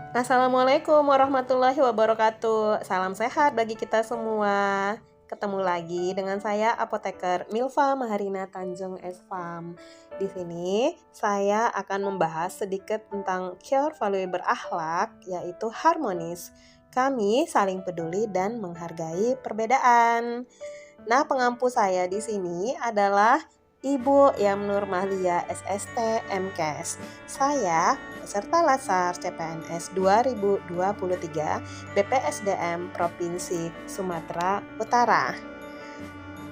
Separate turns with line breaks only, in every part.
Assalamualaikum warahmatullahi wabarakatuh. Salam sehat bagi kita semua. Ketemu lagi dengan saya apoteker Milva Maharina Tanjung Esfam. Di sini saya akan membahas sedikit tentang core value berakhlak, yaitu harmonis. Kami saling peduli dan menghargai perbedaan. Nah, pengampu saya di sini adalah Ibu Yamnur Mahlia SST MKes. Saya peserta Lasar CPNS 2023 BPSDM Provinsi Sumatera Utara.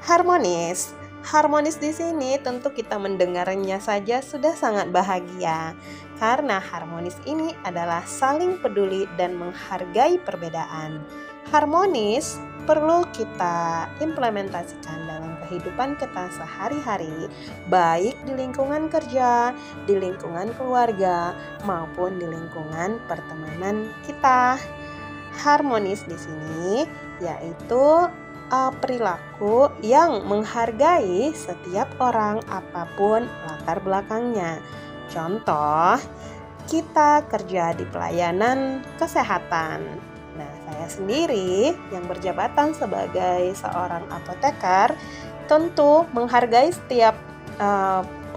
Harmonis. Harmonis di sini tentu kita mendengarnya saja sudah sangat bahagia. Karena harmonis ini adalah saling peduli dan menghargai perbedaan. Harmonis perlu kita implementasikan dalam kehidupan kita sehari-hari, baik di lingkungan kerja, di lingkungan keluarga, maupun di lingkungan pertemanan kita. Harmonis di sini yaitu perilaku yang menghargai setiap orang apapun latar belakangnya. Contoh, kita kerja di pelayanan kesehatan. Nah, saya sendiri yang berjabatan sebagai seorang apoteker tentu menghargai setiap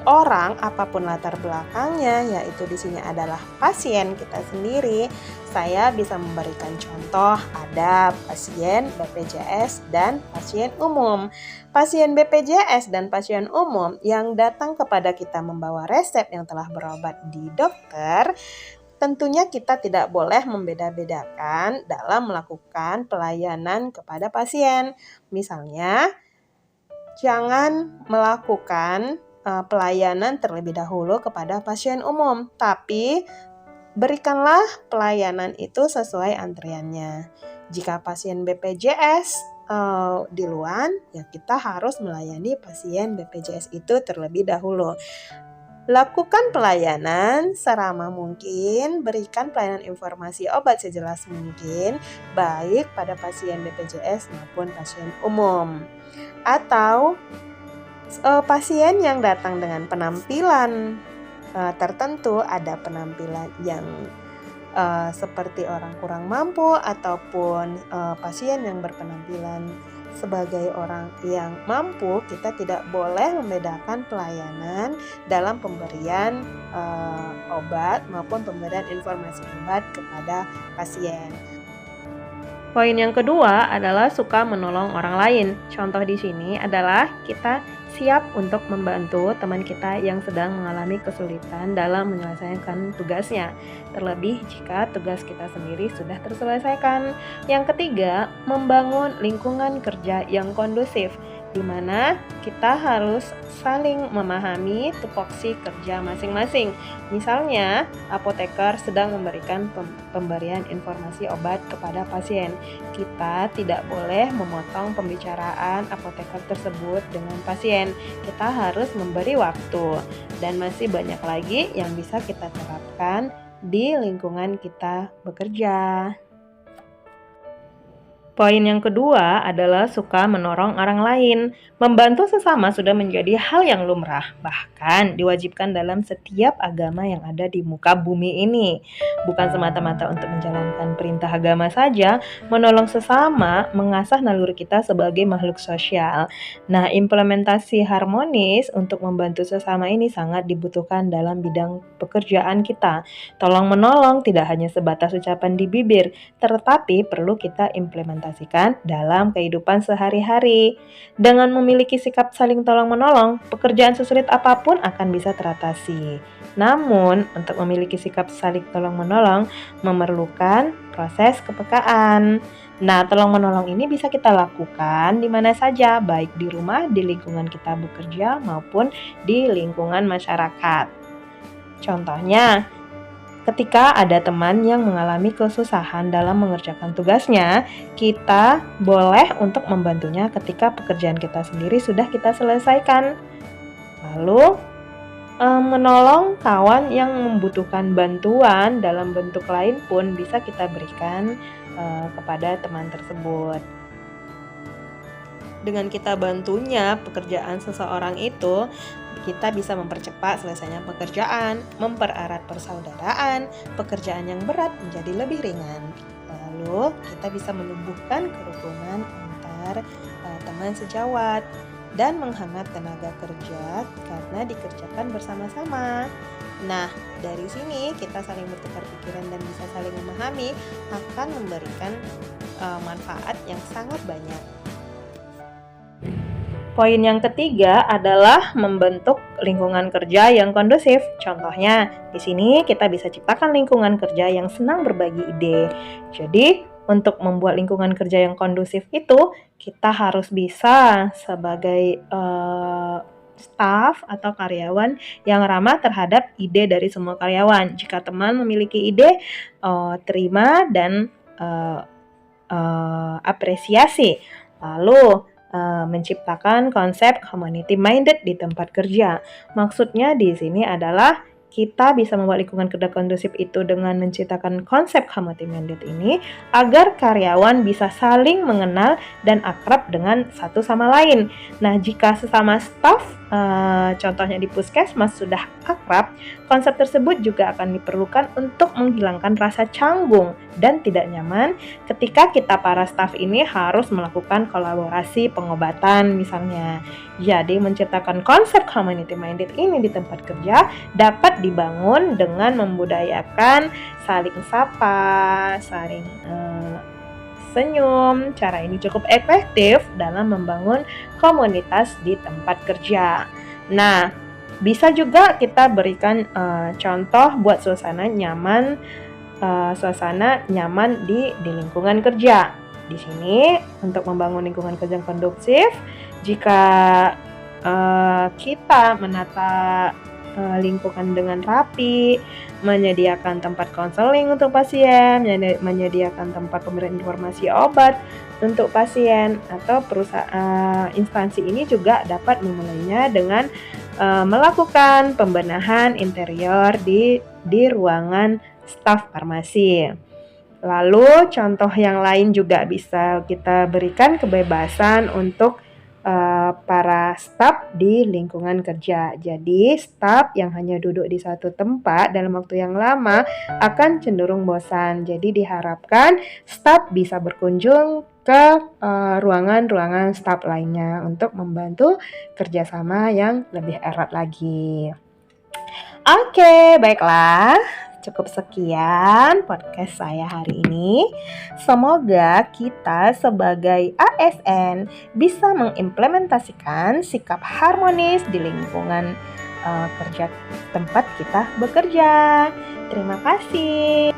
orang apapun latar belakangnya, yaitu di sini adalah pasien kita sendiri. Saya bisa memberikan contoh, ada pasien BPJS dan pasien umum. Pasien BPJS dan pasien umum yang datang kepada kita membawa resep yang telah berobat di dokter, tentunya kita tidak boleh membeda-bedakan dalam melakukan pelayanan kepada pasien. Misalnya, jangan melakukan pelayanan terlebih dahulu kepada pasien umum, tapi berikanlah pelayanan itu sesuai antriannya. Jika pasien BPJS duluan, ya kita harus melayani pasien BPJS itu terlebih dahulu. Lakukan pelayanan seramah mungkin, berikan pelayanan informasi obat sejelas mungkin, baik pada pasien BPJS maupun pasien umum. Atau pasien yang datang dengan penampilan tertentu, ada penampilan yang seperti orang kurang mampu ataupun pasien yang berpenampilan sebagai orang yang mampu, kita tidak boleh membedakan pelayanan dalam pemberian obat maupun pemberian informasi obat kepada pasien. Poin yang kedua adalah suka menolong orang lain. Contoh di sini adalah kita siap untuk membantu teman kita yang sedang mengalami kesulitan dalam menyelesaikan tugasnya, terlebih jika tugas kita sendiri sudah terselesaikan. Yang ketiga, membangun lingkungan kerja yang kondusif, di mana kita harus saling memahami tupoksi kerja masing-masing. Misalnya, apoteker sedang memberikan pemberian informasi obat kepada pasien. Kita tidak boleh memotong pembicaraan apoteker tersebut dengan pasien. Kita harus memberi waktu, dan masih banyak lagi yang bisa kita terapkan di lingkungan kita bekerja. Poin yang kedua adalah suka menolong orang lain. Membantu sesama sudah menjadi hal yang lumrah, bahkan diwajibkan dalam setiap agama yang ada di muka bumi ini. Bukan semata-mata untuk menjalankan perintah agama saja, menolong sesama mengasah naluri kita sebagai makhluk sosial. Nah, implementasi harmonis untuk membantu sesama ini sangat dibutuhkan dalam bidang pekerjaan kita. Tolong menolong tidak hanya sebatas ucapan di bibir, tetapi perlu kita implementasikan dalam kehidupan sehari-hari. Dengan memiliki sikap saling tolong-menolong, pekerjaan sesulit apapun akan bisa teratasi. Namun, untuk memiliki sikap saling tolong-menolong memerlukan proses kepekaan. Nah, tolong-menolong ini bisa kita lakukan di mana saja, baik di rumah, di lingkungan kita bekerja, maupun di lingkungan masyarakat. Contohnya, ketika ada teman yang mengalami kesusahan dalam mengerjakan tugasnya, kita boleh untuk membantunya ketika pekerjaan kita sendiri sudah kita selesaikan. Lalu, menolong kawan yang membutuhkan bantuan dalam bentuk lain pun bisa kita berikan kepada teman tersebut. Dengan kita bantunya pekerjaan seseorang itu, kita bisa mempercepat selesainya pekerjaan, mempererat persaudaraan, pekerjaan yang berat menjadi lebih ringan. Lalu kita bisa menumbuhkan kerukunan antar teman sejawat dan menghemat tenaga kerja karena dikerjakan bersama-sama. Nah, dari sini kita saling bertukar pikiran dan bisa saling memahami akan memberikan manfaat yang sangat banyak. Poin yang ketiga adalah membentuk lingkungan kerja yang kondusif. Contohnya, di sini kita bisa ciptakan lingkungan kerja yang senang berbagi ide. Jadi, untuk membuat lingkungan kerja yang kondusif itu, kita harus bisa sebagai staf atau karyawan yang ramah terhadap ide dari semua karyawan. Jika teman memiliki ide, terima dan apresiasi. Lalu, menciptakan konsep community minded di tempat kerja. Maksudnya di sini adalah kita bisa membuat lingkungan kerja kondusif itu dengan menciptakan konsep community minded ini agar karyawan bisa saling mengenal dan akrab dengan satu sama lain. Nah, jika sesama staf, contohnya di puskesmas sudah akrab, konsep tersebut juga akan diperlukan untuk menghilangkan rasa canggung dan tidak nyaman ketika kita para staf ini harus melakukan kolaborasi pengobatan misalnya. Jadi menciptakan konsep community minded ini di tempat kerja dapat dibangun dengan membudayakan saling sapa, saling senyum. Cara ini cukup efektif dalam membangun komunitas di tempat kerja. Nah, bisa juga kita berikan contoh buat suasana nyaman di lingkungan kerja. Di sini untuk membangun lingkungan kerja yang kondusif, jika kita menata lingkungan dengan rapi, menyediakan tempat konseling untuk pasien, menyediakan tempat pemberian informasi obat untuk pasien, atau instansi ini juga dapat memulainya dengan melakukan pembenahan interior di ruangan staf farmasi. Lalu contoh yang lain juga bisa kita berikan kebebasan untuk para staf di lingkungan kerja. Jadi staf yang hanya duduk di satu tempat dalam waktu yang lama akan cenderung bosan. Jadi diharapkan staf bisa berkunjung ke ruangan-ruangan staf lainnya untuk membantu kerjasama yang lebih erat lagi. Oke, baiklah. Cukup sekian podcast saya hari ini. Semoga kita sebagai ASN bisa mengimplementasikan sikap harmonis di lingkungan kerja tempat kita bekerja. Terima kasih.